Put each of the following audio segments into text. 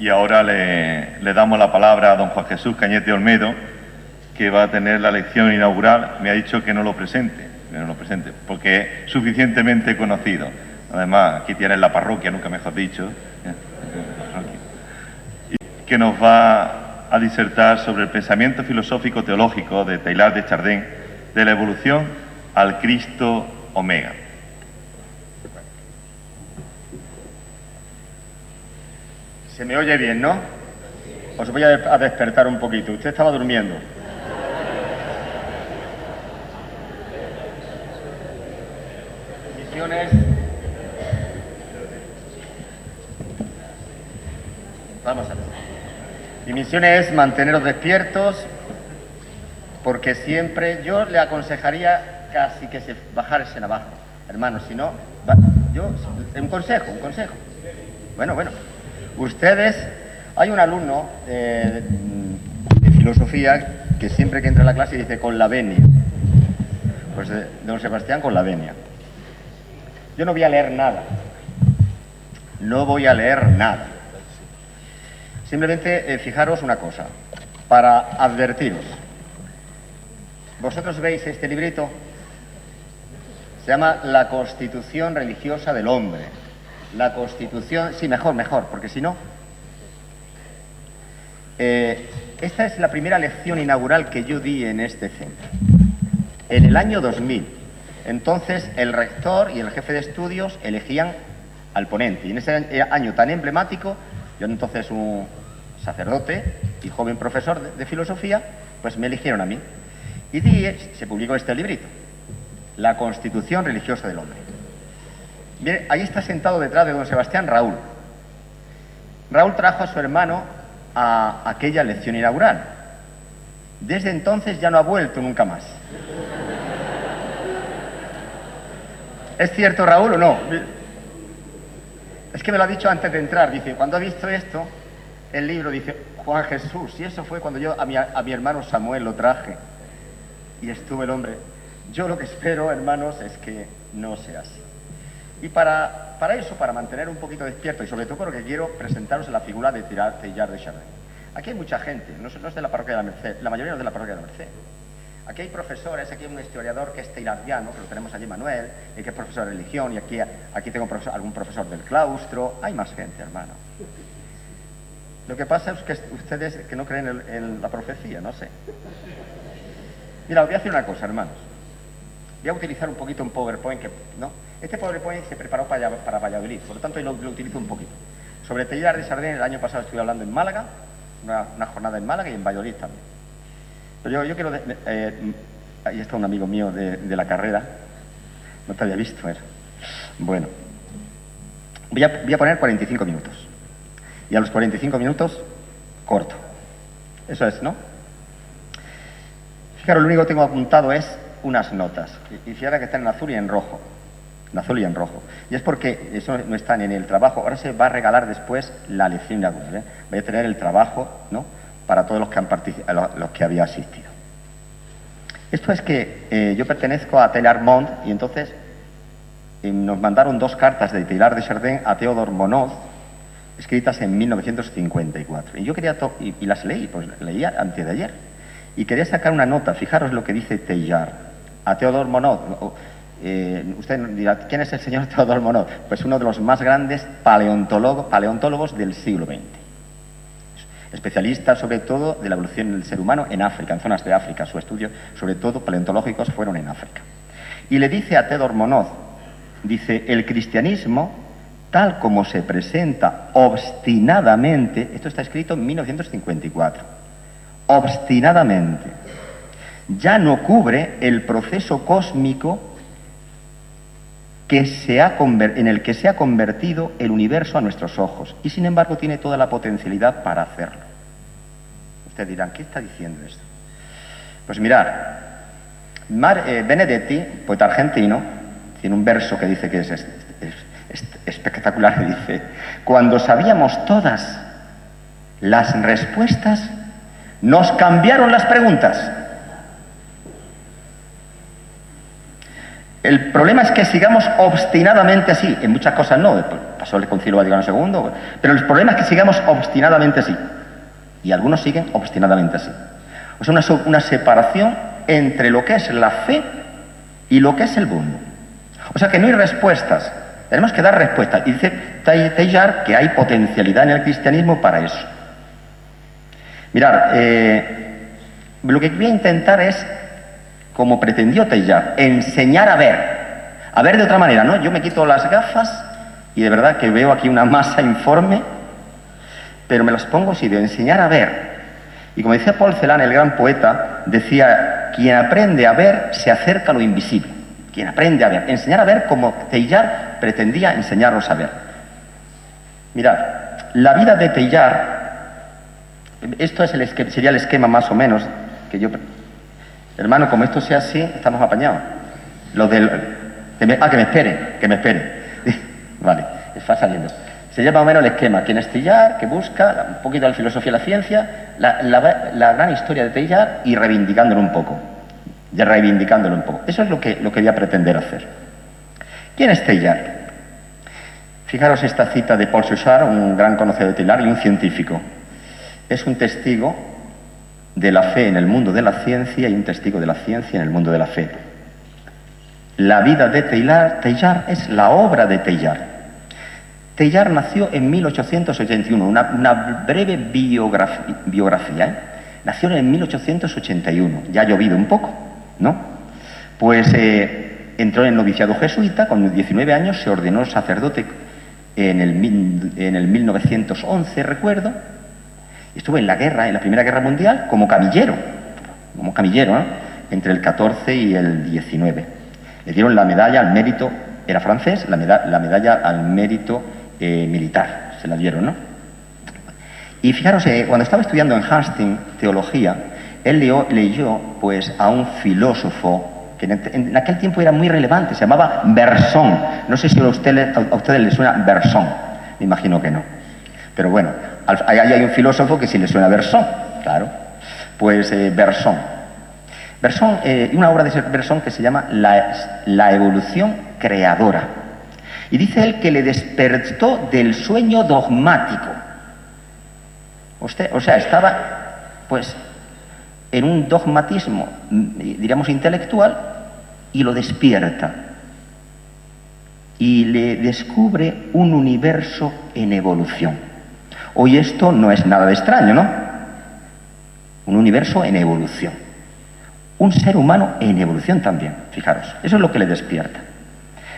Y ahora le damos la palabra a don Juan Jesús Cañete Olmedo, que va a tener la lección inaugural. Me ha dicho que no lo presente, porque es suficientemente conocido. Además, aquí tienes la parroquia, nunca mejor dicho, que nos va a disertar sobre el pensamiento filosófico teológico de Teilhard de Chardin, de la evolución al Cristo Omega. Se me oye bien, ¿no? Os voy a despertar un poquito. Usted estaba durmiendo. Misiones. Vamos a ver. Mi misión es manteneros despiertos, porque siempre yo le aconsejaría casi que se bajase abajo, hermanos, si no, un consejo. Bueno. Ustedes, hay un alumno de filosofía que siempre que entra a la clase dice con la venia. Pues don Sebastián con la venia. Yo no voy a leer nada. Simplemente fijaros una cosa, para advertiros. Vosotros veis este librito, se llama La Constitución Religiosa del Hombre. La Constitución, sí, mejor, porque si no... esta es la primera lección inaugural que yo di en este centro, en el año 2000. Entonces, el rector y el jefe de estudios elegían al ponente. Y en ese año tan emblemático, yo entonces un sacerdote y joven profesor de filosofía, pues me eligieron a mí. Y se publicó este librito, La Constitución Religiosa del Hombre. Bien, ahí está sentado detrás de don Sebastián Raúl. Raúl trajo a su hermano a aquella lección inaugural. Desde entonces ya no ha vuelto nunca más. ¿Es cierto, Raúl, o no? Es que me lo ha dicho antes de entrar. Dice, cuando ha visto esto, el libro, dice, Juan Jesús, y eso fue cuando yo a mi hermano Samuel lo traje. Y estuvo el hombre. Yo lo que espero, hermanos, es que no sea así. Y para eso, para mantener un poquito despierto, y sobre todo porque quiero presentaros la figura de Teilhard de Chardin. Aquí hay mucha gente, no es de la parroquia de la Merced, la mayoría no es de la parroquia de la Merced. Aquí hay profesores, aquí hay un historiador que es teilhardiano, que lo tenemos allí, Manuel, y que es profesor de religión, y aquí tengo algún profesor del claustro. Hay más gente, hermano. Lo que pasa es que ustedes que no creen en la profecía, no sé. Mira, os voy a decir una cosa, hermanos. Voy a utilizar un poquito un PowerPoint, Este PowerPoint se preparó para Valladolid, por lo tanto lo utilizo un poquito. Sobre Teilhard de Chardin, el año pasado estuve hablando en Málaga, una jornada en Málaga y en Valladolid también. Pero yo quiero... ahí está un amigo mío de la carrera. No te había visto, ¿eh? Bueno. Voy a poner 45 minutos. Y a los 45 minutos, corto. Eso es, ¿no? Fijaros, lo único que tengo apuntado es unas notas. Y fíjate que están en azul y en rojo. En azul y en rojo. Y es porque eso no está en el trabajo. Ahora se va a regalar después la lección inaugural, ¿eh? Voy a tener el trabajo, ¿no?, para todos los que han los que había asistido. Esto es que yo pertenezco a Teilhard Mond, y entonces nos mandaron 2 cartas de Teilhard de Chardin a Theodor Monod, escritas en 1954. Y yo quería, y las leí, pues leía antes de ayer. Y quería sacar una nota. Fijaros lo que dice Teilhard a Theodor Monod. Usted dirá, ¿quién es el señor Theodor Monod? Pues uno de los más grandes paleontólogos del siglo XX. Especialista sobre todo de la evolución del ser humano en África, en zonas de África. Su estudio, sobre todo paleontológicos, fueron en África. Y le dice a Theodor Monod, dice, el cristianismo, tal como se presenta obstinadamente, esto está escrito en 1954, obstinadamente, ya no cubre el proceso cósmico en el que se ha convertido el universo a nuestros ojos, y sin embargo tiene toda la potencialidad para hacerlo. Ustedes dirán, ¿qué está diciendo esto? Pues mirad, Benedetti, poeta argentino, tiene un verso que dice que es espectacular, que dice, cuando sabíamos todas las respuestas, nos cambiaron las preguntas. El problema es que sigamos obstinadamente así, en muchas cosas no, pasó el Concilio Vaticano II, pero el problema es que sigamos obstinadamente así. Y algunos siguen obstinadamente así. O sea, una separación entre lo que es la fe y lo que es el mundo. O sea, que no hay respuestas. Tenemos que dar respuestas. Y dice Teilhard que hay potencialidad en el cristianismo para eso. Mirad, lo que voy a intentar es, como pretendió Teilhard, enseñar a ver de otra manera, ¿no? Yo me quito las gafas y de verdad que veo aquí una masa informe, pero me las pongo así, de enseñar a ver. Y como decía Paul Celan, el gran poeta, decía, quien aprende a ver se acerca a lo invisible. Quien aprende a ver, enseñar a ver como Teilhard pretendía enseñarnos a ver. Mirad, la vida de Teilhard, esto es sería el esquema más o menos que yo... Hermano, como esto sea así, estamos apañados. Lo del... que me espere. Vale, está saliendo. Sería más o menos el esquema. Quien es Teilhard, que busca un poquito la filosofía y la ciencia, la gran historia de Teilhard y reivindicándolo un poco. Eso es lo que voy a pretender hacer. ¿Quién es Teilhard? Fijaros esta cita de Paul Suchard, un gran conocedor de Teilhard y un científico. Es un testigo de la fe en el mundo de la ciencia y un testigo de la ciencia en el mundo de la fe. La vida de Teilhard es la obra de Teilhard. Teilhard nació en 1881, una breve biografía, ¿eh? Nació en 1881, ya ha llovido un poco, ¿no? Pues entró en el noviciado jesuita, con 19 años se ordenó sacerdote en el 1911, recuerdo, y estuvo en la guerra, en la Primera Guerra Mundial, como camillero, ¿no? Entre el 14 y el 19. Le dieron la medalla al mérito, era francés, la medalla al mérito militar, se la dieron, ¿no? Y fijaros, cuando estaba estudiando en Hastings teología, él leyó pues, a un filósofo que en aquel tiempo era muy relevante, se llamaba Bergson. No sé si a ustedes les suena Bergson, me imagino que no. Pero bueno, ahí hay un filósofo que sí le suena Bergson, claro. Pues Bergson. Una obra de Bergson que se llama La evolución creadora. Y dice él que le despertó del sueño dogmático. O sea, estaba pues en un dogmatismo, diríamos, intelectual, y lo despierta. Y le descubre un universo en evolución. Hoy esto no es nada de extraño, ¿no? Un universo en evolución. Un ser humano en evolución también, fijaros. Eso es lo que le despierta.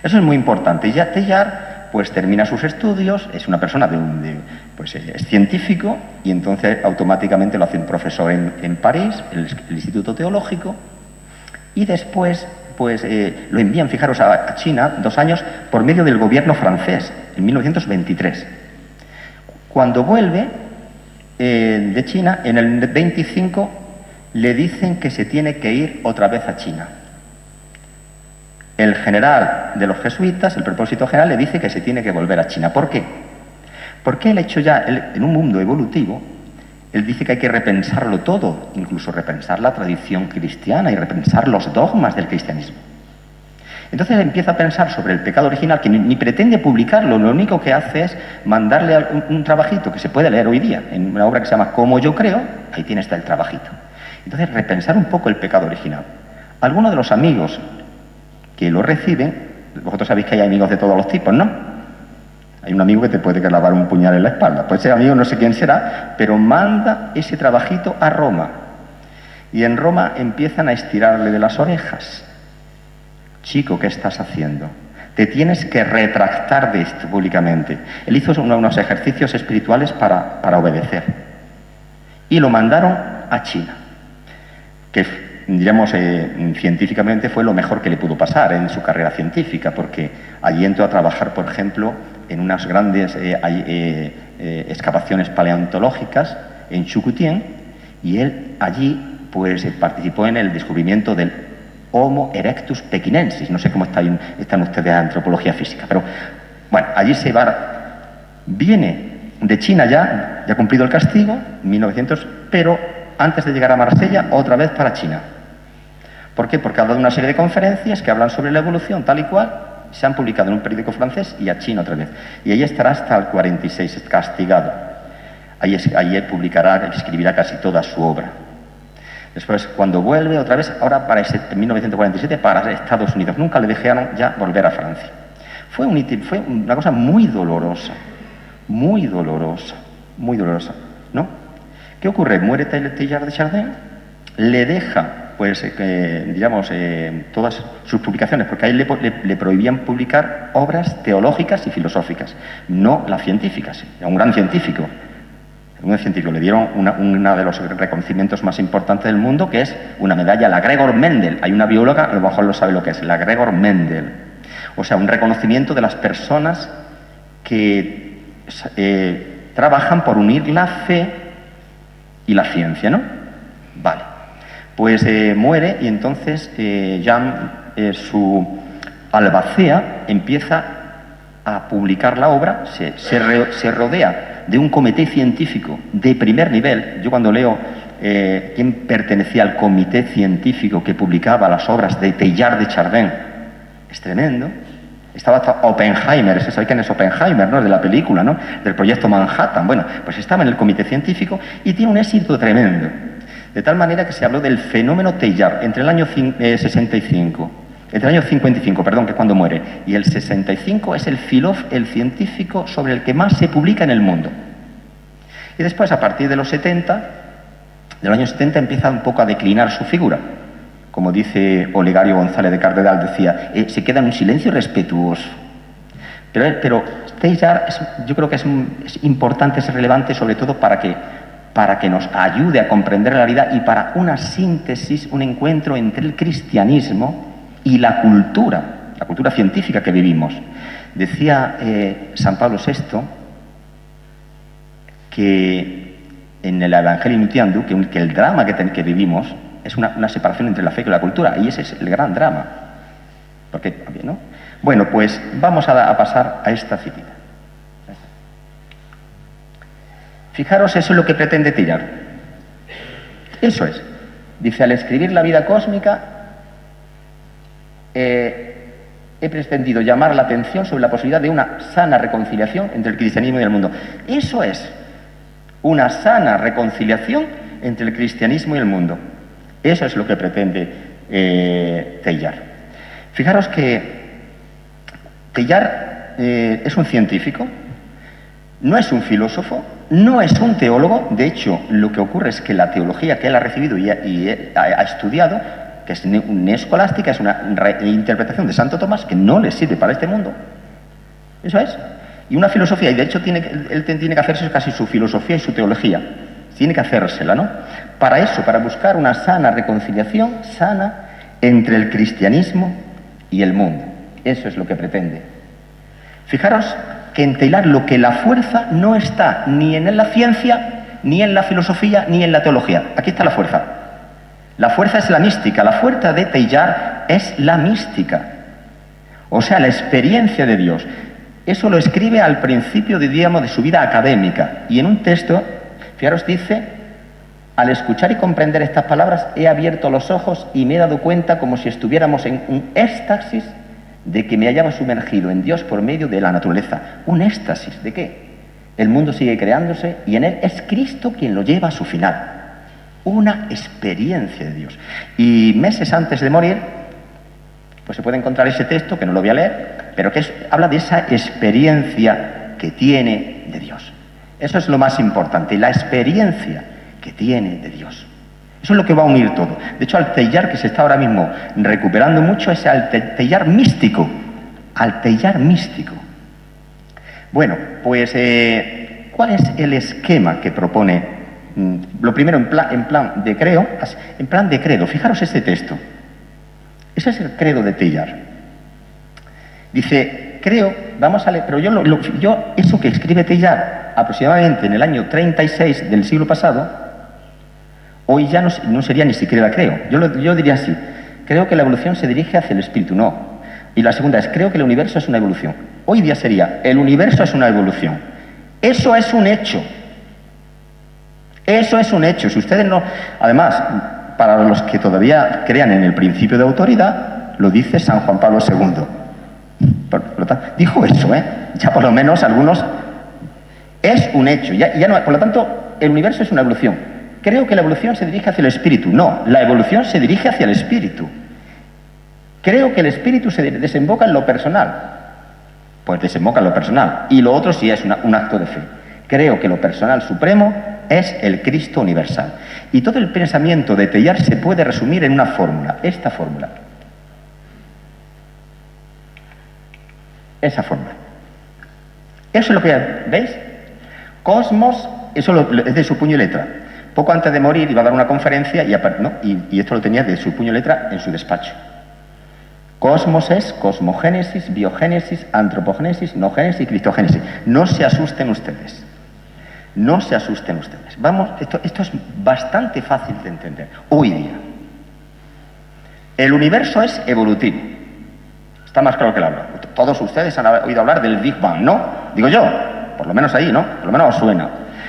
Eso es muy importante. Y ya Teilhard pues termina sus estudios, es una persona es científico, y entonces automáticamente lo hace un profesor en París, el Instituto Teológico, y después pues lo envían, fijaros, a China 2 años por medio del gobierno francés, en 1923. Cuando vuelve de China, en el 25, le dicen que se tiene que ir otra vez a China. El general de los jesuitas, el propósito general, le dice que se tiene que volver a China. ¿Por qué? Porque él ha hecho ya, en un mundo evolutivo, él dice que hay que repensarlo todo, incluso repensar la tradición cristiana y repensar los dogmas del cristianismo. Entonces empieza a pensar sobre el pecado original, que ni pretende publicarlo, lo único que hace es mandarle un trabajito que se puede leer hoy día, en una obra que se llama Como yo creo, ahí está el trabajito. Entonces, repensar un poco el pecado original. Algunos de los amigos que lo reciben, vosotros sabéis que hay amigos de todos los tipos, ¿no? Hay un amigo que te puede clavar un puñal en la espalda. Pues ese amigo no sé quién será, pero manda ese trabajito a Roma. Y en Roma empiezan a estirarle de las orejas. Chico, ¿qué estás haciendo? Te tienes que retractar de esto públicamente. Él hizo unos ejercicios espirituales para obedecer. Y lo mandaron a China, que diríamos científicamente fue lo mejor que le pudo pasar en su carrera científica, porque allí entró a trabajar, por ejemplo, en unas grandes excavaciones paleontológicas en Chukutien, y él allí pues participó en el descubrimiento del Homo erectus pekinensis. No sé cómo están ustedes en antropología física, pero bueno, allí viene de China ya ha cumplido el castigo, 1900, pero antes de llegar a Marsella, otra vez para China. ¿Por qué? Porque ha dado una serie de conferencias que hablan sobre la evolución tal y cual, Se han publicado en un periódico francés y a China otra vez. Y ahí estará hasta el 46, castigado. Ahí publicará, escribirá casi toda su obra. Después, cuando vuelve otra vez, ahora para 1947, para Estados Unidos. Nunca le dejaron ya volver a Francia. Fue una cosa muy dolorosa, ¿no? ¿Qué ocurre? Muere Teilhard de Chardin, le deja, pues, todas sus publicaciones, porque a él le prohibían publicar obras teológicas y filosóficas, no las científicas. Era un gran científico. Le dieron uno de los reconocimientos más importantes del mundo, que es una medalla, la Gregor Mendel. Hay una bióloga, a lo mejor lo sabe lo que es, la Gregor Mendel. O sea, un reconocimiento de las personas que trabajan por unir la fe y la ciencia, ¿no? Vale. Pues muere y entonces su albacea empieza a publicar la obra, se rodea de un comité científico de primer nivel. Yo cuando leo quién pertenecía al comité científico que publicaba las obras de Teilhard de Chardin, es tremendo. Estaba hasta Oppenheimer, ¿se sabe quién es Oppenheimer, no? De la película, ¿no? Del proyecto Manhattan. Bueno, pues estaba en el comité científico y tiene un éxito tremendo. De tal manera que se habló del fenómeno Teilhard entre el año 55, entre el año 55, perdón, que es cuando muere, y el 65 es el científico sobre el que más se publica en el mundo. Y después, a partir de los 70, del año 70, empieza un poco a declinar su figura. Como dice Olegario González de Cardenal, decía, se queda en un silencio respetuoso. Pero Teilhard, yo creo que es importante, es relevante, sobre todo para que nos ayude a comprender la realidad y para una síntesis, un encuentro entre el cristianismo y la cultura científica que vivimos. Decía San Pablo VI que en el Evangelio Nuntiandum que el drama que vivimos es una separación entre la fe y la cultura, y ese es el gran drama. Porque, ¿no? Bueno, pues vamos a pasar a esta citita. Fijaros, eso es lo que pretende Teilhard. Eso es. Dice, al escribir la vida cósmica, he pretendido llamar la atención sobre la posibilidad de una sana reconciliación entre el cristianismo y el mundo. Eso es, una sana reconciliación entre el cristianismo y el mundo. Eso es lo que pretende Teilhard. Fijaros que Teilhard es un científico, no es un filósofo, no es un teólogo. De hecho, lo que ocurre es que la teología que él ha recibido y ha estudiado, que es neescolástica, es una reinterpretación de Santo Tomás que no le sirve para este mundo. Eso es. Y una filosofía, y de hecho él tiene que hacerse casi su filosofía y su teología. Tiene que hacérsela, ¿no? Para eso, para buscar una sana reconciliación, sana, entre el cristianismo y el mundo. Eso es lo que pretende. Fijaros que en Teilhard lo que la fuerza no está ni en la ciencia, ni en la filosofía, ni en la teología. Aquí está la fuerza. La fuerza es la mística. La fuerza de Teilhard es la mística. O sea, la experiencia de Dios. Eso lo escribe al principio, diríamos, de su vida académica. Y en un texto, fijaros, dice, al escuchar y comprender estas palabras, he abierto los ojos y me he dado cuenta como si estuviéramos en un éxtasis de que me hallaba sumergido en Dios por medio de la naturaleza. ¿Un éxtasis de qué? El mundo sigue creándose y en él es Cristo quien lo lleva a su final. Una experiencia de Dios. Y meses antes de morir, pues se puede encontrar ese texto, que no lo voy a leer, pero que habla de esa experiencia que tiene de Dios. Eso es lo más importante, la experiencia que tiene de Dios. Eso es lo que va a unir todo. De hecho, al Teilhard que se está ahora mismo recuperando mucho es al Teilhard místico. Al Teilhard místico. Bueno, pues, ¿cuál es el esquema que propone? Lo primero, en plan de credo. Fijaros este texto. Ese es el credo de Teilhard. Dice, creo, vamos a leer, pero yo eso que escribe Teilhard aproximadamente en el año 36 del siglo pasado, hoy ya no sería ni siquiera creo. Yo diría así, creo que la evolución se dirige hacia el espíritu, no. Y la segunda es, creo que el universo es una evolución. Hoy día sería, el universo es una evolución. Eso es un hecho. Eso es un hecho. Si ustedes no... Además, para los que todavía crean en el principio de autoridad, lo dice San Juan Pablo II. Dijo eso, ya por lo menos algunos... Es un hecho, ya no, por lo tanto, el universo es una evolución. Creo que la evolución se dirige hacia el espíritu. No, la evolución se dirige hacia el espíritu. Creo que el espíritu se desemboca en lo personal. Pues desemboca en lo personal. Y lo otro sí es un acto de fe. Creo que lo personal supremo es el Cristo universal. Y todo el pensamiento de Teilhard se puede resumir en una fórmula, esta fórmula. Esa fórmula. Eso es lo que veis. Cosmos, eso es de su puño y letra. Poco antes de morir iba a dar una conferencia y esto lo tenía de su puño y letra en su despacho. Cosmos es cosmogénesis, biogénesis, antropogénesis, noogénesis, cristogénesis. No se asusten ustedes. No se asusten ustedes. Vamos, esto es bastante fácil de entender. Hoy día. El universo es evolutivo. Está más claro que el agua. Todos ustedes han oído hablar del Big Bang, ¿no? Digo yo. Por lo menos ahí, ¿no? Por lo menos os suena.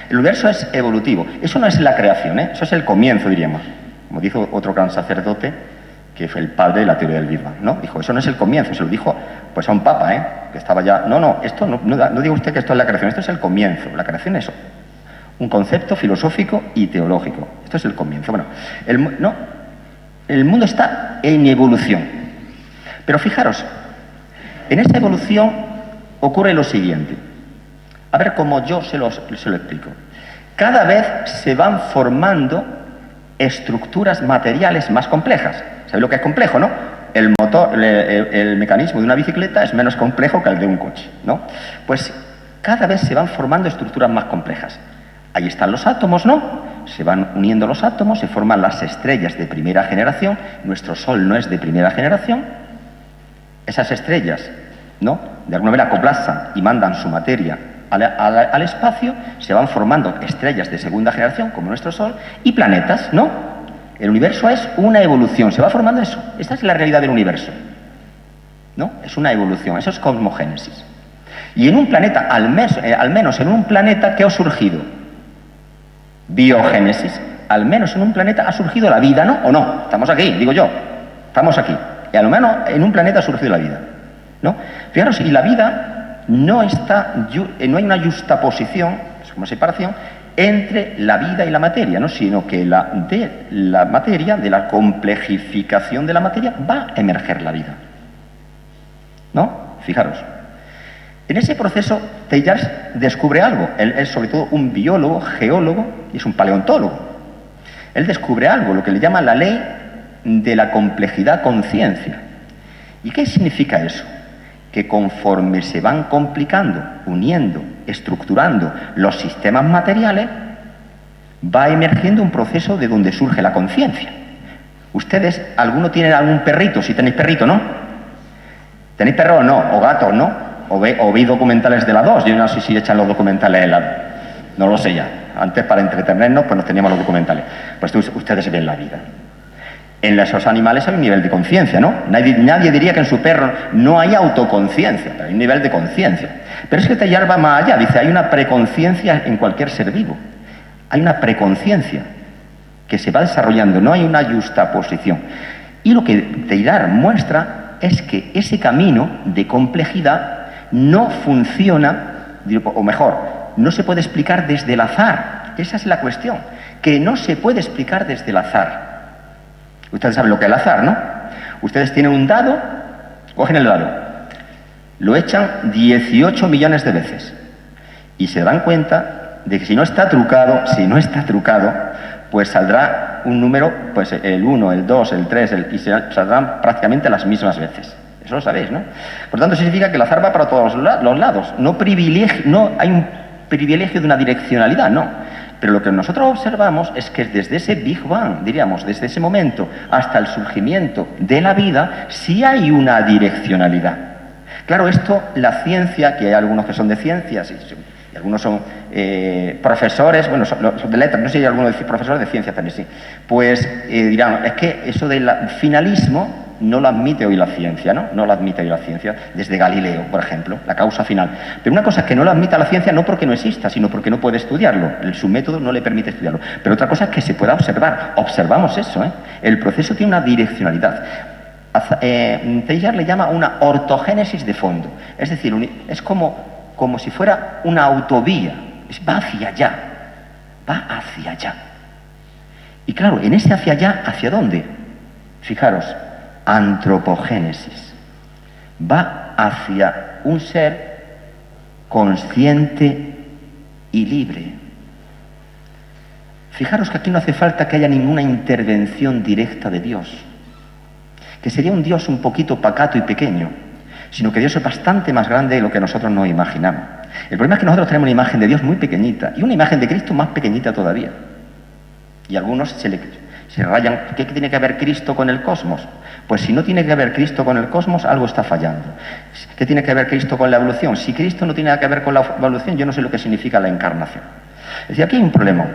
El universo es evolutivo. Eso no es la creación, eso es el comienzo, diríamos. Como dijo otro gran sacerdote, que fue el padre de la teoría del Big Bang, ¿no? Dijo, eso no es el comienzo, se lo dijo pues a un papa, que estaba ya... No, esto no diga usted que esto es la creación, esto es el comienzo. La creación es un concepto filosófico y teológico. Esto es el comienzo. Bueno, el mundo está en evolución. Pero fijaros, en esa evolución ocurre lo siguiente. A ver cómo yo se lo explico. Cada vez se van formando estructuras materiales más complejas. ¿Sabéis lo que es complejo, no? El motor, el mecanismo de una bicicleta es menos complejo que el de un coche, ¿no? Pues cada vez se van formando estructuras más complejas. Ahí están los átomos, ¿no? Se van uniendo los átomos, se forman las estrellas de primera generación. Nuestro Sol no es de primera generación. Esas estrellas, ¿no? De alguna manera colapsan y mandan su materia al espacio, se van formando estrellas de segunda generación, como nuestro Sol, y planetas, ¿no? El universo es una evolución, se va formando eso. Esta es la realidad del universo, ¿no? Es una evolución, eso es cosmogénesis. Y en un planeta, al menos en un planeta, ¿qué ha surgido? Biogénesis. Al menos en un planeta ha surgido la vida, ¿no? ¿O no? Estamos aquí, digo yo. Estamos aquí. Y al menos en un planeta ha surgido la vida, ¿no? Fijaros, y la vida... No hay una justaposición, es como separación, entre la vida y la materia, ¿no? Sino que de la materia, de la complejificación de la materia, va a emerger la vida, ¿no? Fijaros. En ese proceso, Teilhard descubre algo. Él es sobre todo un biólogo, geólogo y es un paleontólogo. Él descubre algo, lo que le llama la ley de la complejidad conciencia. ¿Y qué significa eso? Que conforme se van complicando, uniendo, estructurando los sistemas materiales, va emergiendo un proceso de donde surge la conciencia. Ustedes, ¿alguno tienen algún perrito? Si tenéis perrito, ¿no? ¿Tenéis perro o no? ¿O gatos, no? ¿O veis documentales de la 2? Yo no sé si echan los documentales en la... No lo sé ya. Antes, para entretenernos, pues nos teníamos los documentales. Pues ustedes ven la vida. En esos animales hay un nivel de conciencia, ¿no? Nadie diría que en su perro no hay autoconciencia, pero hay un nivel de conciencia. Pero es que Teilhard va más allá, dice, hay una preconciencia en cualquier ser vivo. Hay una preconciencia que se va desarrollando, no hay una justaposición. Y lo que Teilhard muestra es que ese camino de complejidad no funciona, o mejor, no se puede explicar desde el azar. Esa es la cuestión, que no se puede explicar desde el azar. Ustedes saben lo que es el azar, ¿no? Ustedes tienen un dado, cogen el dado, lo echan 18 millones de veces y se dan cuenta de que si no está trucado, pues saldrá un número, pues el 1, el 2, el 3, y saldrán prácticamente las mismas veces. Eso lo sabéis, ¿no? Por tanto, significa que el azar va para todos los lados. No hay un privilegio de una direccionalidad, no. Pero lo que nosotros observamos es que desde ese Big Bang, diríamos, desde ese momento hasta el surgimiento de la vida, sí hay una direccionalidad. Claro, esto, la ciencia, que hay algunos que son de ciencias y algunos son profesores, bueno, son de letras, no sé si hay alguno de profesores de ciencias también, sí, pues dirán, es que eso del finalismo no lo admite hoy la ciencia, ¿no? No lo admite hoy la ciencia, desde Galileo, por ejemplo, la causa final. Pero una cosa es que no lo admita la ciencia no porque no exista, sino porque no puede estudiarlo. Su método no le permite estudiarlo. Pero otra cosa es que se pueda observar. Observamos eso, ¿eh? El proceso tiene una direccionalidad. Teilhard le llama una ortogénesis de fondo. Es decir, es como si fuera una autovía. Va hacia allá. Va hacia allá. Y claro, en ese hacia allá, ¿hacia dónde? Fijaros, antropogénesis. Va hacia un ser consciente y libre. Fijaros que aquí no hace falta que haya ninguna intervención directa de Dios, que sería un Dios un poquito pacato y pequeño, sino que Dios es bastante más grande de lo que nosotros nos imaginamos. El problema es que nosotros tenemos una imagen de Dios muy pequeñita y una imagen de Cristo más pequeñita todavía. Y a algunos se rayan. ¿Qué tiene que ver Cristo con el cosmos? Pues si no tiene que ver Cristo con el cosmos, algo está fallando. ¿Qué tiene que ver Cristo con la evolución? Si Cristo no tiene nada que ver con la evolución, yo no sé lo que significa la encarnación. Es decir, aquí hay un problema.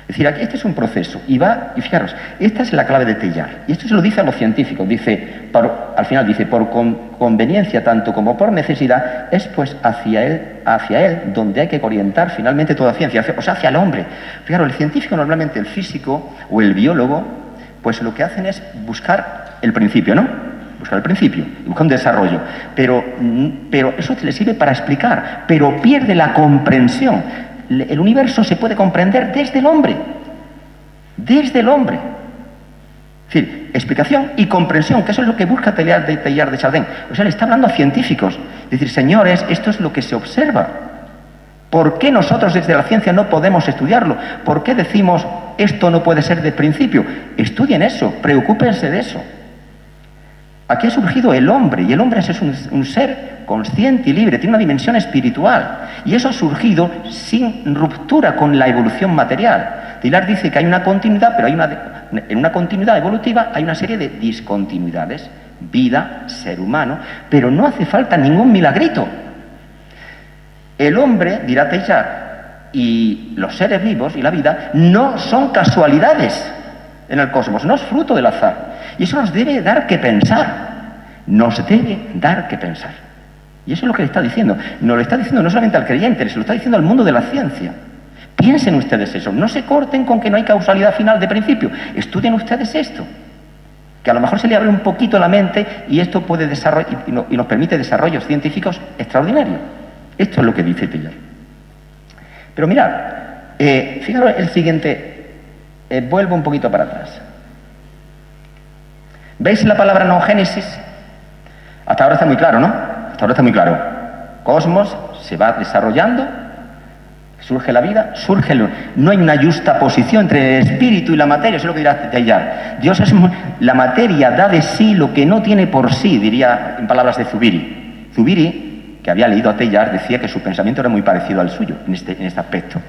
Es decir, aquí este es un proceso y fijaros, esta es la clave de Teilhard. Y esto se lo dice a los científicos. Dice, al final dice, por conveniencia tanto como por necesidad, es pues hacia él donde hay que orientar finalmente toda ciencia, o sea, hacia el hombre. Fijaros, el científico normalmente, el físico o el biólogo, pues lo que hacen es buscar el principio, ¿no? Buscar el principio, buscar un desarrollo. Pero eso le sirve para explicar, pero pierde la comprensión. El universo se puede comprender desde el hombre. Desde el hombre. Es decir, explicación y comprensión, que eso es lo que busca Teilhard de Chardin. O sea, le está hablando a científicos. Es decir, señores, esto es lo que se observa. ¿Por qué nosotros desde la ciencia no podemos estudiarlo? ¿Por qué decimos esto no puede ser de principio? Estudien eso, preocúpense de eso. Aquí ha surgido el hombre, y el hombre es un ser consciente y libre, tiene una dimensión espiritual, y eso ha surgido sin ruptura con la evolución material. Teilhard dice que hay una continuidad, pero en una continuidad evolutiva hay una serie de discontinuidades, vida, ser humano, pero no hace falta ningún milagrito. El hombre, dirá Teilhard, y los seres vivos y la vida no son casualidades en el cosmos, no es fruto del azar. Y eso nos debe dar que pensar. Nos debe dar que pensar. Y eso es lo que le está diciendo. Nos lo está diciendo no solamente al creyente, se lo está diciendo al mundo de la ciencia. Piensen ustedes eso. No se corten con que no hay causalidad final de principio. Estudien ustedes esto. Que a lo mejor se le abre un poquito la mente y esto puede desarrollar y nos permite desarrollos científicos extraordinarios. Esto es lo que dice Teilhard. Pero mirad, fijaros el siguiente. Vuelvo un poquito para atrás. ¿Veis la palabra noogénesis? Hasta ahora está muy claro, ¿no? Hasta ahora está muy claro. Cosmos se va desarrollando, surge la vida, no hay una justa posición entre el espíritu y la materia, eso es lo que dirá Teilhard. La materia da de sí lo que no tiene por sí, diría en palabras de Zubiri. Zubiri, que había leído a Teilhard, decía que su pensamiento era muy parecido al suyo en este aspecto.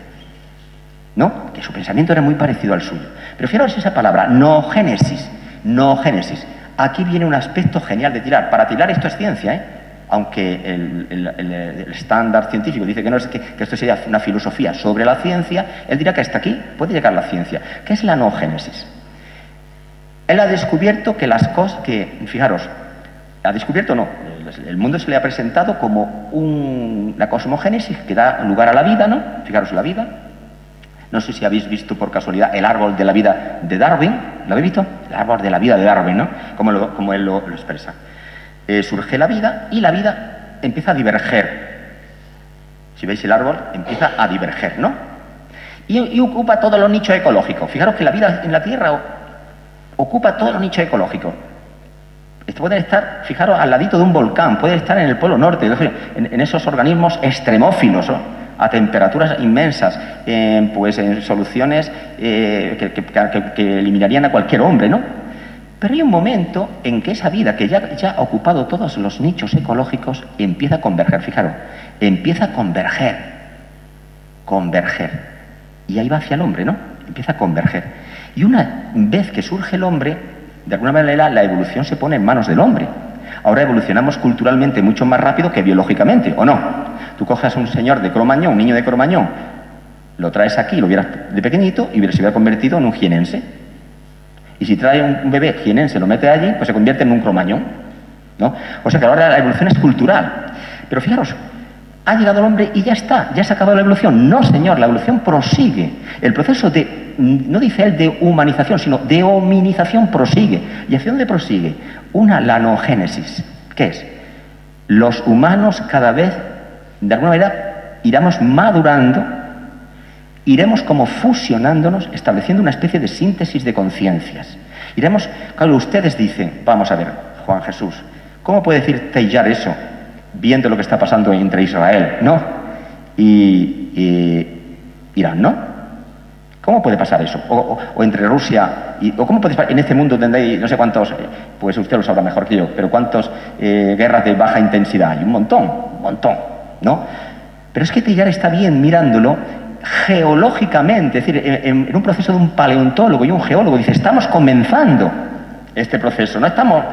¿No? Que su pensamiento era muy parecido al suyo. Pero fijaros esa palabra, noogénesis. Noogénesis. Aquí viene un aspecto genial de Teilhard. Para Teilhard esto es ciencia, ¿eh? Aunque el estándar científico dice que no, es que esto sería una filosofía sobre la ciencia, él dirá que hasta aquí puede llegar la ciencia. ¿Qué es la noogénesis? Él ha descubierto que las cosas, fijaros, ha descubierto no, el mundo se le ha presentado como la cosmogénesis que da lugar a la vida, ¿no? Fijaros, la vida. No sé si habéis visto por casualidad el árbol de la vida de Darwin. ¿Lo habéis visto? El árbol de la vida de Darwin, ¿no? Como él lo expresa. Surge la vida y la vida empieza a diverger. Si veis el árbol, empieza a diverger, ¿no? Y ocupa todos los nichos ecológicos. Fijaros que la vida en la Tierra ocupa todos los nichos ecológicos. Esto puede estar, fijaros, al ladito de un volcán, puede estar en el Polo Norte, en esos organismos extremófilos, ¿no? A temperaturas inmensas, pues en soluciones que eliminarían a cualquier hombre, ¿no? Pero hay un momento en que esa vida que ya ha ocupado todos los nichos ecológicos empieza a converger, fijaros, empieza a converger. Y ahí va hacia el hombre, ¿no? Empieza a converger. Y una vez que surge el hombre, de alguna manera la evolución se pone en manos del hombre. Ahora evolucionamos culturalmente mucho más rápido que biológicamente, ¿o no? Tú coges a un señor de Cromañón, un niño de Cromañón, lo traes aquí, lo vieras de pequeñito y se hubiera convertido en un jienense. Y si trae un bebé jienense, lo mete allí, pues se convierte en un Cromañón, ¿no? O sea que ahora la evolución es cultural. Pero fijaros, ha llegado el hombre y ya está, ya se ha acabado la evolución. No, señor, la evolución prosigue. El proceso de, no dice él de humanización, sino de hominización prosigue. ¿Y hacia dónde prosigue? Una lanogénesis. ¿Qué es? Los humanos cada vez, de alguna manera, iremos madurando, iremos como fusionándonos, estableciendo una especie de síntesis de conciencias. Iremos, claro, ustedes dicen, vamos a ver, Juan Jesús, ¿cómo puede decir Teilhard eso, viendo lo que está pasando entre Israel, ¿no? y Irán, ¿no? ¿Cómo puede pasar eso? O entre Rusia o cómo puede pasar en este mundo donde hay no sé cuántos, pues usted lo sabrá mejor que yo, pero cuántas guerras de baja intensidad hay, un montón, ¿no? Pero es que Teilhard está bien mirándolo geológicamente, es decir, en un proceso de un paleontólogo y un geólogo, dice, estamos comenzando este proceso, no estamos...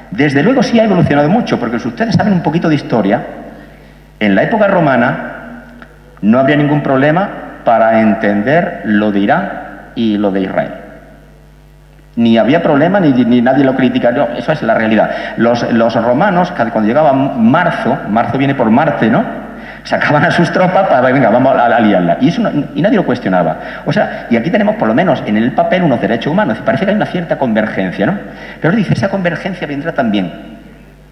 Desde luego sí ha evolucionado mucho, porque si ustedes saben un poquito de historia, en la época romana no habría ningún problema para entender lo de Irán y lo de Israel. Ni había problema, ni nadie lo criticaría, eso es la realidad. Los romanos, cuando llegaba marzo viene por Marte, ¿no? Sacaban a sus tropas para, venga, vamos a liarla. Y, y nadie lo cuestionaba. O sea, y aquí tenemos por lo menos en el papel unos derechos humanos. Y parece que hay una cierta convergencia, ¿no? Pero dice, esa convergencia vendrá también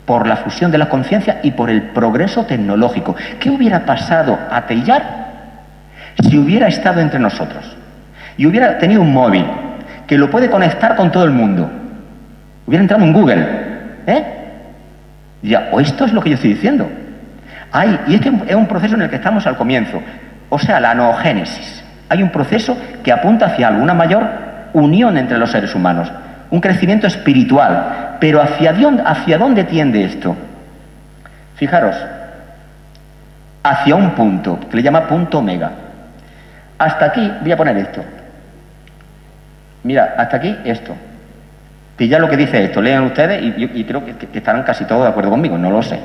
por la fusión de la conciencia y por el progreso tecnológico. ¿Qué hubiera pasado a Teilhard si hubiera estado entre nosotros? Y hubiera tenido un móvil que lo puede conectar con todo el mundo. Hubiera entrado en Google, Ya, o esto es lo que yo estoy diciendo. Y este es un proceso en el que estamos al comienzo, o sea, la noogénesis. Hay un proceso que apunta hacia alguna mayor unión entre los seres humanos, un crecimiento espiritual. Pero ¿hacia dónde tiende esto? Fijaros, hacia un punto, que le llama punto omega. Hasta aquí, voy a poner esto. Mira, hasta aquí esto. Pilla lo que dice esto, lean ustedes y creo que estarán casi todos de acuerdo conmigo, no lo sé.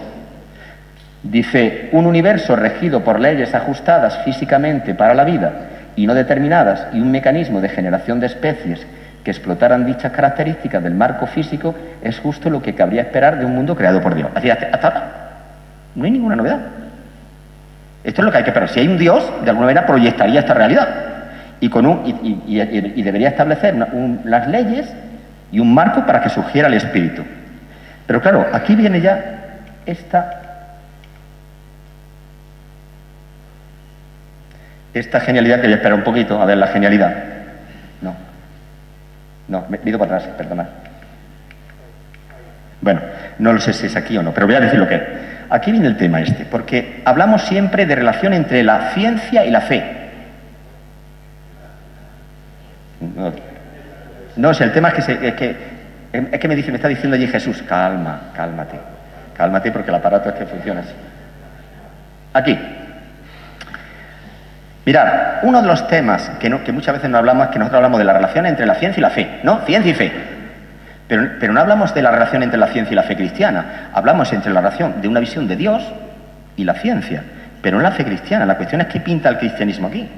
Dice, un universo regido por leyes ajustadas físicamente para la vida y no determinadas y un mecanismo de generación de especies que explotaran dichas características del marco físico es justo lo que cabría esperar de un mundo creado por Dios. Así, hasta ahora no hay ninguna novedad. Esto es lo que hay que esperar. Si hay un Dios, de alguna manera proyectaría esta realidad y debería establecer las leyes y un marco para que surgiera el espíritu. Pero claro, aquí viene ya esta genialidad que yo espero un poquito, a ver la genialidad. No, me he ido para atrás, perdonad. Bueno, no lo sé si es aquí o no, pero voy a decir lo que es. Aquí viene el tema porque hablamos siempre de relación entre la ciencia y la fe. No, si el tema es que me está diciendo allí Jesús, cálmate, porque el aparato es que funciona así. Aquí. Mirad, uno de los temas que muchas veces no hablamos es que nosotros hablamos de la relación entre la ciencia y la fe, ¿no? Ciencia y fe. Pero no hablamos de la relación entre la ciencia y la fe cristiana. Hablamos entre la relación de una visión de Dios y la ciencia, pero no la fe cristiana. La cuestión es qué pinta el cristianismo aquí.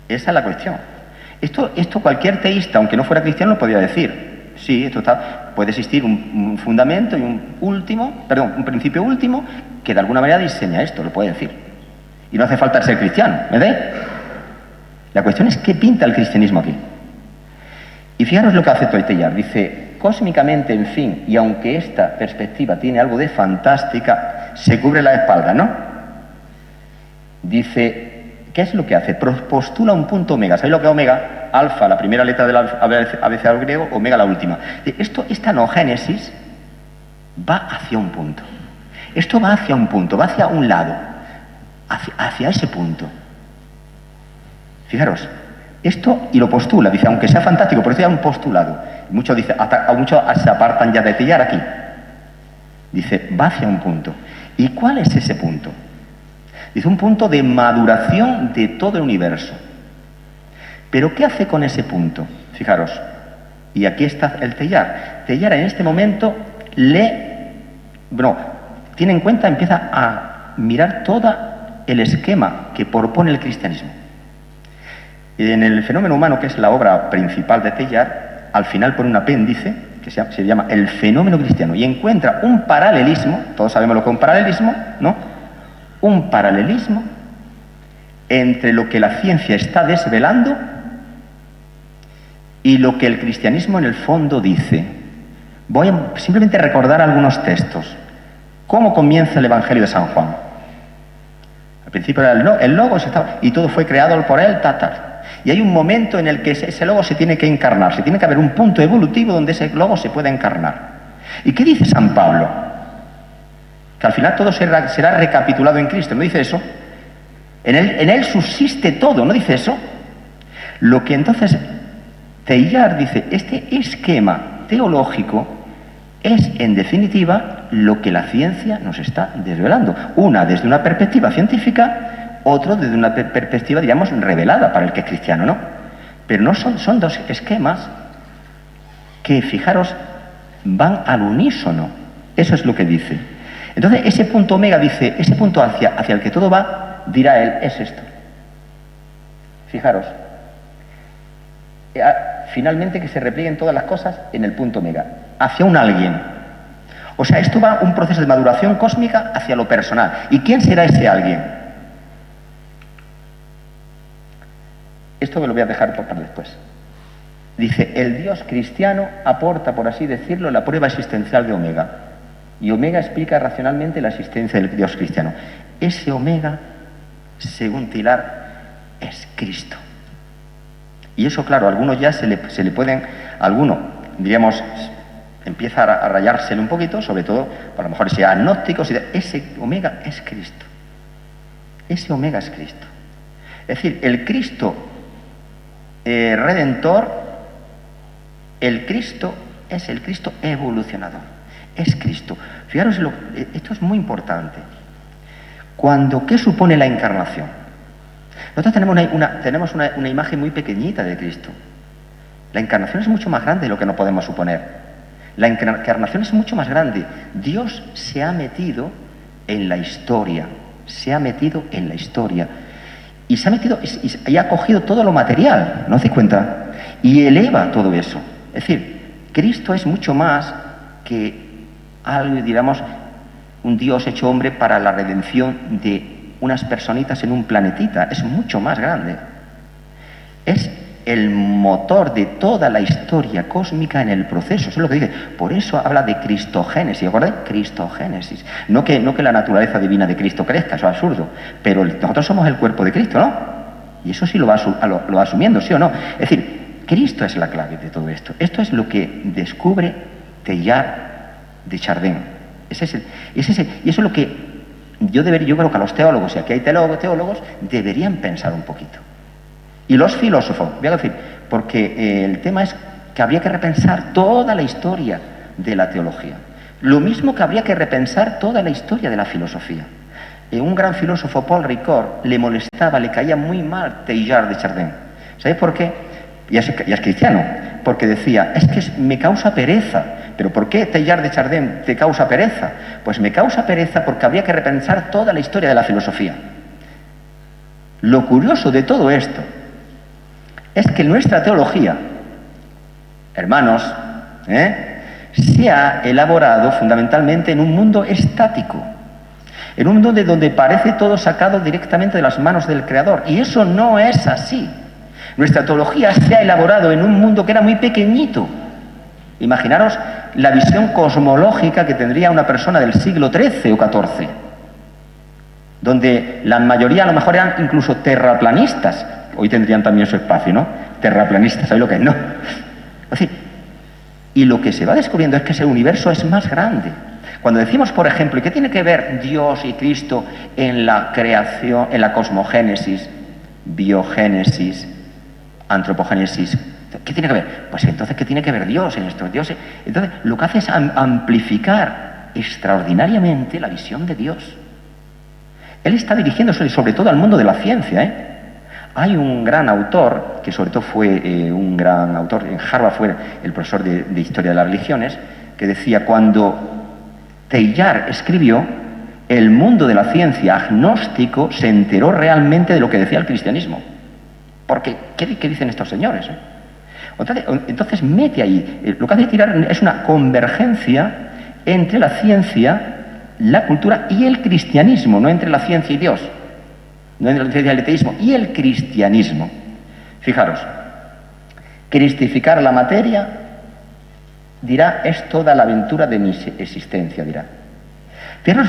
Esa es la cuestión. Esto cualquier teísta, aunque no fuera cristiano, lo podría decir. Sí, puede existir un fundamento y un principio último que de alguna manera diseña esto, lo puede decir. Y no hace falta ser cristiano, ¿verdad? La cuestión es qué pinta el cristianismo aquí. Y fijaros lo que hace Teilhard. Dice, cósmicamente, en fin, y aunque esta perspectiva tiene algo de fantástica, se cubre la espalda, ¿no? Dice, ¿qué es lo que hace? Postula un punto omega. ¿Sabéis lo que es omega? Alfa, la primera letra del abecedario griego, omega la última. Esta noogénesis va hacia un punto. Esto va hacia un punto, va hacia un lado. Hacia ese punto. Fijaros, esto, y lo postula, dice, aunque sea fantástico, pero esto ya es un postulado. Muchos se apartan ya de Teilhard aquí. Dice, va hacia un punto. ¿Y cuál es ese punto? Dice, un punto de maduración de todo el universo. ¿Pero qué hace con ese punto? Fijaros, y aquí está el Teilhard. Teilhard en este momento tiene en cuenta, empieza a mirar todo el esquema que propone el cristianismo. En el fenómeno humano, que es la obra principal de Teilhard, al final pone un apéndice que se llama el fenómeno cristiano y encuentra un paralelismo, todos sabemos lo que es un paralelismo, ¿no? un paralelismo entre lo que la ciencia está desvelando y lo que el cristianismo en el fondo dice. Voy a simplemente recordar algunos textos. ¿Cómo comienza el Evangelio de San Juan? Al principio era el Logos y todo fue creado por él, Y hay un momento en el que ese Logos se tiene que encarnar, se tiene que haber un punto evolutivo donde ese Logos se pueda encarnar. ¿Y qué dice San Pablo? Que al final todo será recapitulado en Cristo, ¿no dice eso? En él subsiste todo, ¿no dice eso? Lo que entonces Teilhard dice, este esquema teológico es, en definitiva, lo que la ciencia nos está desvelando. Una desde una perspectiva científica, otro desde una perspectiva, digamos, revelada para el que es cristiano, ¿no? Pero no son dos esquemas que, fijaros, van al unísono. Eso es lo que dice. Entonces, ese punto omega dice, ese punto hacia el que todo va, dirá él, es esto. Fijaros. Finalmente que se replieguen todas las cosas en el punto omega, hacia un alguien. O sea, esto va un proceso de maduración cósmica hacia lo personal. ¿Y quién será ese alguien? Esto me lo voy a dejar para después. Dice, el Dios cristiano aporta, por así decirlo, la prueba existencial de omega. Y omega explica racionalmente la existencia del Dios cristiano. Ese omega, según Teilhard, es Cristo. Y eso, claro, a algunos ya se le pueden, alguno, diríamos, empieza a rayársele un poquito, sobre todo, a lo mejor sea agnóstico, ese omega es Cristo. Ese omega es Cristo. Es decir, el Cristo redentor, el Cristo es el Cristo evolucionador. Es Cristo. Fijaros, esto es muy importante. ¿Qué supone la encarnación? Nosotros tenemos una imagen muy pequeñita de Cristo. La encarnación es mucho más grande de lo que no podemos suponer. La encarnación es mucho más grande. Dios se ha metido en la historia. Se ha metido en la historia. Y se ha metido y ha cogido todo lo material, ¿no os dais cuenta? Y eleva todo eso. Es decir, Cristo es mucho más que algo, digamos, un Dios hecho hombre para la redención de unas personitas en un planetita. Es mucho más grande. Es el motor de toda la historia cósmica en el proceso. Eso es lo que dice. Por eso habla de cristogénesis. ¿Acordáis? Cristogénesis. No que la naturaleza divina de Cristo crezca, eso es absurdo. Pero nosotros somos el cuerpo de Cristo, ¿no? Y eso sí lo va asumiendo, ¿sí o no? Es decir, Cristo es la clave de todo esto. Esto es lo que descubre Teilhard de Chardin. Y eso es lo que yo creo que a los teólogos, y aquí hay teólogos, deberían pensar un poquito. Y los filósofos, voy a decir, porque el tema es que habría que repensar toda la historia de la teología. Lo mismo que habría que repensar toda la historia de la filosofía. Un gran filósofo, Paul Ricoeur, le molestaba, le caía muy mal Teilhard de Chardin. ¿Sabéis por qué? Ya es cristiano. Porque decía, es que me causa pereza. ¿Pero por qué Teilhard de Chardin te causa pereza? Pues me causa pereza porque habría que repensar toda la historia de la filosofía. Lo curioso de todo esto es que nuestra teología, hermanos, se ha elaborado fundamentalmente en un mundo estático, en un mundo donde parece todo sacado directamente de las manos del Creador. Y eso no es así. Nuestra teología se ha elaborado en un mundo que era muy pequeñito. Imaginaros la visión cosmológica que tendría una persona del siglo XIII o XIV, donde la mayoría a lo mejor eran incluso terraplanistas. Hoy tendrían también su espacio, ¿no? Terraplanistas, ¿sabéis lo que es? No. Así. Y lo que se va descubriendo es que ese universo es más grande. Cuando decimos, por ejemplo, ¿y qué tiene que ver Dios y Cristo en la creación, en la cosmogénesis, biogénesis, antropogénesis? ¿Qué tiene que ver? Pues entonces, ¿qué tiene que ver Dios en esto? Entonces, lo que hace es amplificar extraordinariamente la visión de Dios. Él está dirigiéndose sobre todo al mundo de la ciencia, Hay un gran autor, que sobre todo fue un gran autor, en Harvard fue el profesor de Historia de las Religiones, que decía, cuando Teilhard escribió, el mundo de la ciencia agnóstico se enteró realmente de lo que decía el cristianismo. Porque, ¿qué dicen estos señores? Entonces mete ahí, lo que hace Teilhard es una convergencia entre la ciencia la cultura y el cristianismo, no entre la ciencia y Dios, no entre la ciencia y el ateísmo, y el cristianismo. Fijaros, cristificar la materia, dirá, es toda la aventura de mi existencia, dirá. Fijaros,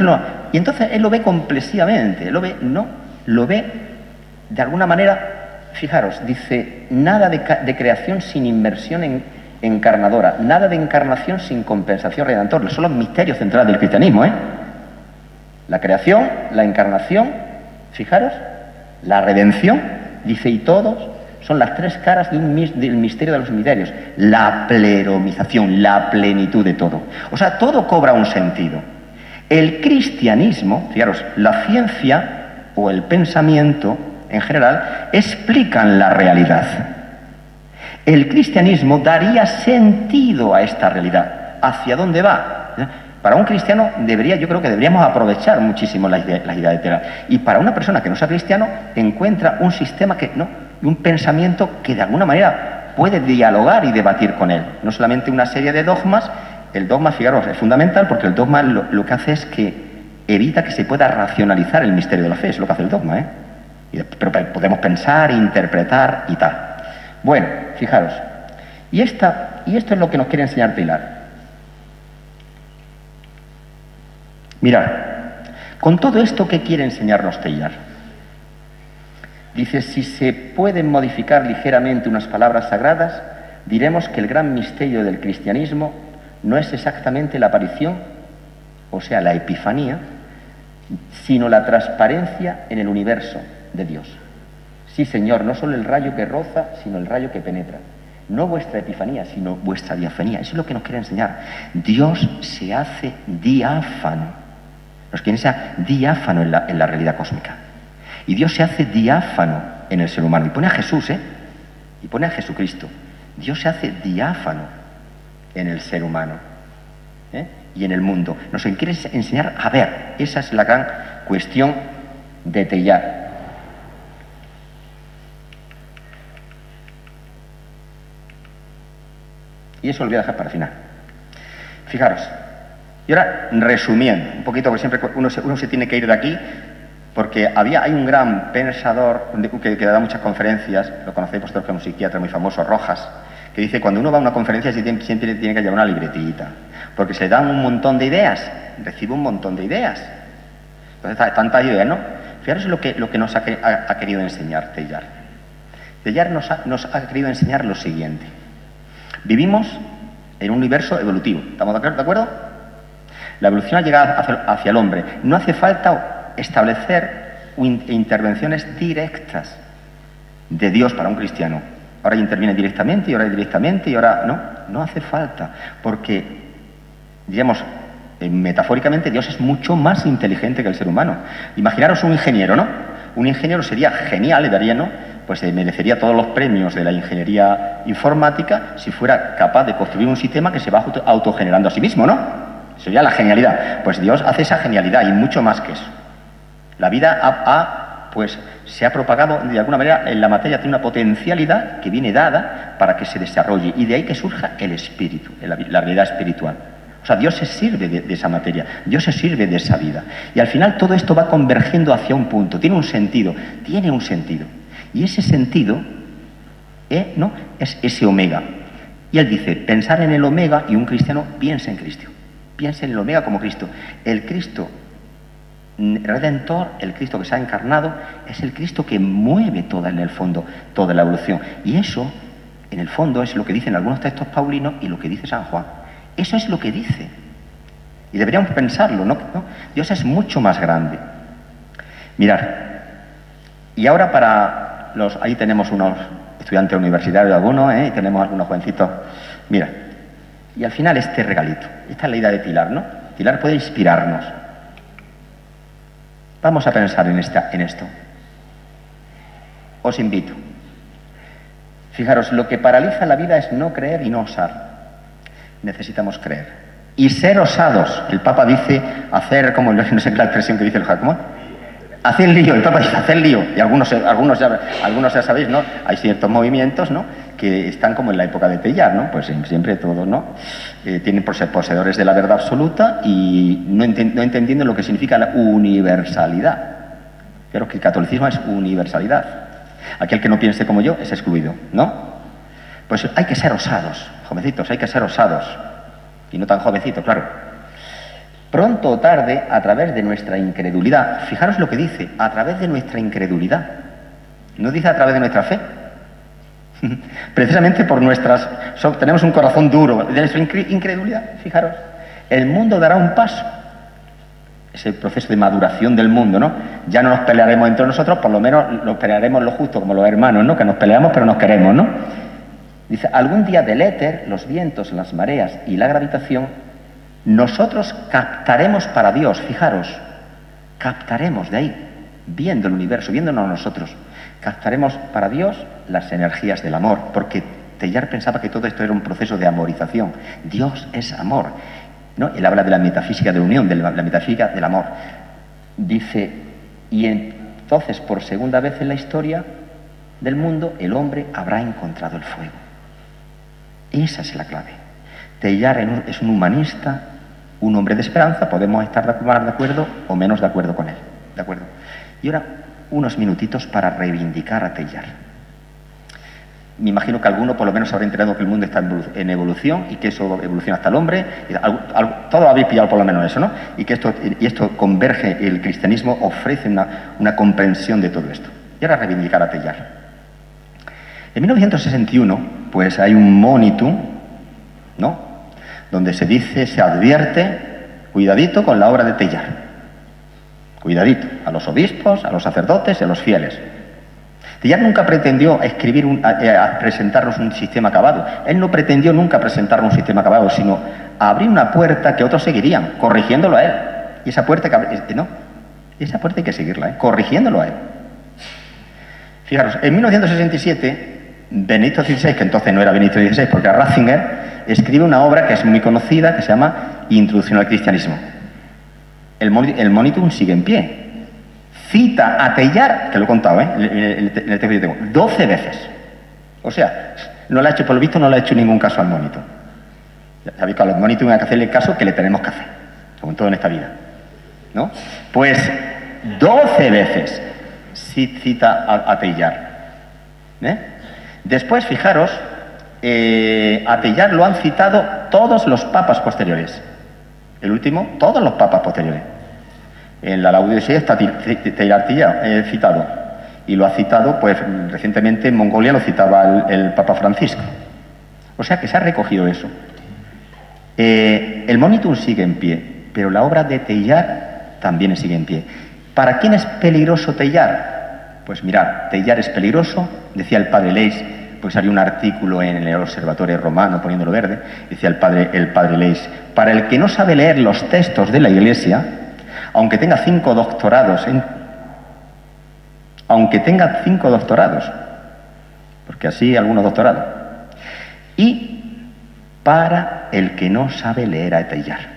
y entonces él lo ve complexivamente, lo ve de alguna manera. Fijaros, dice, nada de creación sin inmersión encarnadora, nada de encarnación sin compensación redentora. Son los misterios centrales del cristianismo, ¿eh? La creación, la encarnación, fijaros, la redención, dice, y todos son las tres caras del misterio de los misterios. La pleromización, la plenitud de todo. O sea, todo cobra un sentido. El cristianismo, fijaros, la ciencia o el pensamiento en general explican la realidad. El cristianismo daría sentido a esta realidad. ¿Hacia dónde va? Para un cristiano yo creo que deberíamos aprovechar muchísimo la idea de Tera. Y para una persona que no sea cristiano, encuentra un sistema un pensamiento que de alguna manera puede dialogar y debatir con él. No solamente una serie de dogmas. El dogma, fijaros, es fundamental porque el dogma lo que hace es que evita que se pueda racionalizar el misterio de la fe. Es lo que hace el dogma, ¿eh? Pero podemos pensar, interpretar y tal. Bueno, fijaros. Y esto es lo que nos quiere enseñar Pilar. Mirad, con todo esto, ¿qué quiere enseñarnos Teilhard? Dice, si se pueden modificar ligeramente unas palabras sagradas, diremos que el gran misterio del cristianismo no es exactamente la aparición, o sea, la epifanía, sino la transparencia en el universo de Dios. Sí, Señor, no solo el rayo que roza, sino el rayo que penetra. No vuestra epifanía, sino vuestra diafanía. Eso es lo que nos quiere enseñar. Dios se hace diáfano. Nos quiere enseñar diáfano en la realidad cósmica. Y Dios se hace diáfano en el ser humano. Y pone a Jesús, y pone a Jesucristo. Dios se hace diáfano en el ser humano, y en el mundo. Nos quiere enseñar a ver. Esa es la gran cuestión de Teilhard. Y eso lo voy a dejar para el final. Fijaros. Y ahora, resumiendo, un poquito, porque siempre uno se tiene que ir de aquí, porque hay un gran pensador que da muchas conferencias, lo conocéis vosotros, que es un psiquiatra muy famoso, Rojas, que dice, cuando uno va a una conferencia siempre tiene que llevar una libretita, porque se dan un montón de ideas, recibe un montón de ideas. Entonces, tantas ideas, ¿no? Fijaros lo que nos ha querido enseñar Teilhard. Teilhard nos ha querido enseñar lo siguiente. Vivimos en un universo evolutivo. ¿Estamos de acuerdo? La evolución ha llegado hacia el hombre. No hace falta establecer intervenciones directas de Dios para un cristiano. Ahora interviene directamente y ahora directamente y ahora no. No hace falta. Porque, digamos, metafóricamente Dios es mucho más inteligente que el ser humano. Imaginaros un ingeniero, ¿no? Un ingeniero sería genial, daría, ¿no? Pues merecería todos los premios de la ingeniería informática si fuera capaz de construir un sistema que se va autogenerando a sí mismo, ¿no? Sería la genialidad. Pues Dios hace esa genialidad y mucho más que eso. La vida se ha propagado de alguna manera en la materia, tiene una potencialidad que viene dada para que se desarrolle y de ahí que surja el espíritu, la realidad espiritual. O sea, Dios se sirve de esa materia, Dios se sirve de esa vida. Y al final todo esto va convergiendo hacia un punto, tiene un sentido. Y ese sentido ¿no? es ese omega. Y él dice, pensar en el omega, y un cristiano piensa en Cristo. Piensa en el omega como Cristo. El Cristo redentor, el Cristo que se ha encarnado, es el Cristo que mueve en el fondo, toda la evolución. Y eso, en el fondo, es lo que dicen algunos textos paulinos y lo que dice San Juan. Eso es lo que dice. Y deberíamos pensarlo, ¿no? Dios es mucho más grande. Mirad. Y ahora ahí tenemos unos estudiantes universitarios algunos, y tenemos algunos jovencitos. Mira, y al final este regalito. Esta es la idea de Pilar, ¿no? Pilar puede inspirarnos. Vamos a pensar en esto. Os invito. Fijaros, lo que paraliza la vida es no creer y no osar. Necesitamos creer. Y ser osados. El Papa dice hacer, como no sé la expresión que dice el Jacomón. Hacer lío, el Papa dice hacer lío, y algunos ya sabéis, ¿no? Hay ciertos movimientos, ¿no? que están como en la época de Teilhard, ¿no? Pues siempre todos, ¿no? Tienen por ser poseedores de la verdad absoluta y no entendiendo lo que significa la universalidad. Creo que el catolicismo es universalidad. Aquel que no piense como yo es excluido, ¿no? Pues hay que ser osados, jovencitos, hay que ser osados. Y no tan jovencitos, claro. Pronto o tarde, a través de nuestra incredulidad, fijaros lo que dice, a través de nuestra incredulidad. No dice a través de nuestra fe. Precisamente por tenemos un corazón duro, de nuestra incredulidad, fijaros. El mundo dará un paso. Es el proceso de maduración del mundo, ¿no? Ya no nos pelearemos entre nosotros, por lo menos nos pelearemos lo justo, como los hermanos, ¿no? Que nos peleamos pero nos queremos, ¿no? Dice, algún día del éter, los vientos, las mareas y la gravitación, nosotros captaremos para Dios, fijaros, captaremos de ahí, viendo el universo, viéndonos nosotros, captaremos para Dios las energías del amor, porque Teilhard pensaba que todo esto era un proceso de amorización. Dios es amor, ¿no? Él habla de la metafísica de la unión, de la metafísica del amor. Dice, y entonces por segunda vez en la historia del mundo el hombre habrá encontrado el fuego. Esa es la clave. Teilhard es un humanista, un hombre de esperanza, podemos estar más de acuerdo o menos de acuerdo con él. ¿De acuerdo? Y ahora unos minutitos para reivindicar a Teilhard. Me imagino que alguno por lo menos habrá enterado que el mundo está en evolución y que eso evoluciona hasta el hombre. Todos habéis pillado por lo menos eso, ¿no? Y que esto converge, el cristianismo ofrece una comprensión de todo esto. Y ahora reivindicar a Teilhard. En 1961, pues hay un monitum, ¿no? Donde se dice, se advierte, cuidadito con la obra de Teilhard. Cuidadito, a los obispos, a los sacerdotes y a los fieles. Teilhard nunca pretendió presentarnos un sistema acabado. Él no pretendió nunca presentarnos un sistema acabado, sino abrir una puerta que otros seguirían, corrigiéndolo a él. Y esa puerta esa puerta hay que seguirla, corrigiéndolo a él. Fijaros, en 1967, Benedicto XVI, que entonces no era Benedicto XVI porque era Ratzinger, escribe una obra que es muy conocida, que se llama Introducción al Cristianismo. El monitum sigue en pie. Cita a Teilhard, que lo he contado, en el texto que yo tengo, 12 veces. O sea, no le ha hecho, por lo visto, no le ha hecho ningún caso al monitum. Ya sabéis que a los monitum hay que hacerle el caso que le tenemos que hacer, como en todo en esta vida, ¿no? Pues 12 veces cita a Teilhard. Después, fijaros, a Teilhard lo han citado todos los papas posteriores. El último, todos los papas posteriores. En la Laudato Si está Teilhard citado. Y lo ha citado, pues recientemente en Mongolia lo citaba el Papa Francisco. O sea que se ha recogido eso. El monitum sigue en pie, pero la obra de Teilhard también sigue en pie. ¿Para quién es peligroso Teilhard? Pues mirad, Teilhard es peligroso, decía el padre Leis, pues haría un artículo en el Observatorio Romano poniéndolo verde, decía el padre Leis, para el que no sabe leer los textos de la Iglesia, aunque tenga 5 doctorados, porque así algunos doctorados, y para el que no sabe leer a Teilhard.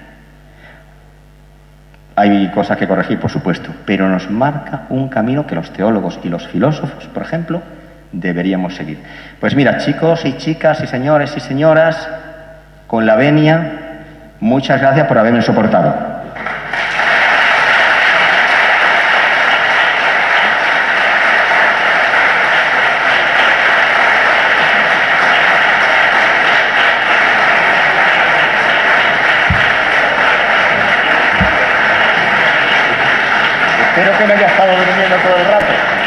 Hay cosas que corregir, por supuesto, pero nos marca un camino que los teólogos y los filósofos, por ejemplo, deberíamos seguir. Pues mira, chicos y chicas y señores y señoras, con la venia, muchas gracias por haberme soportado. Espero que no haya estado durmiendo todo el rato.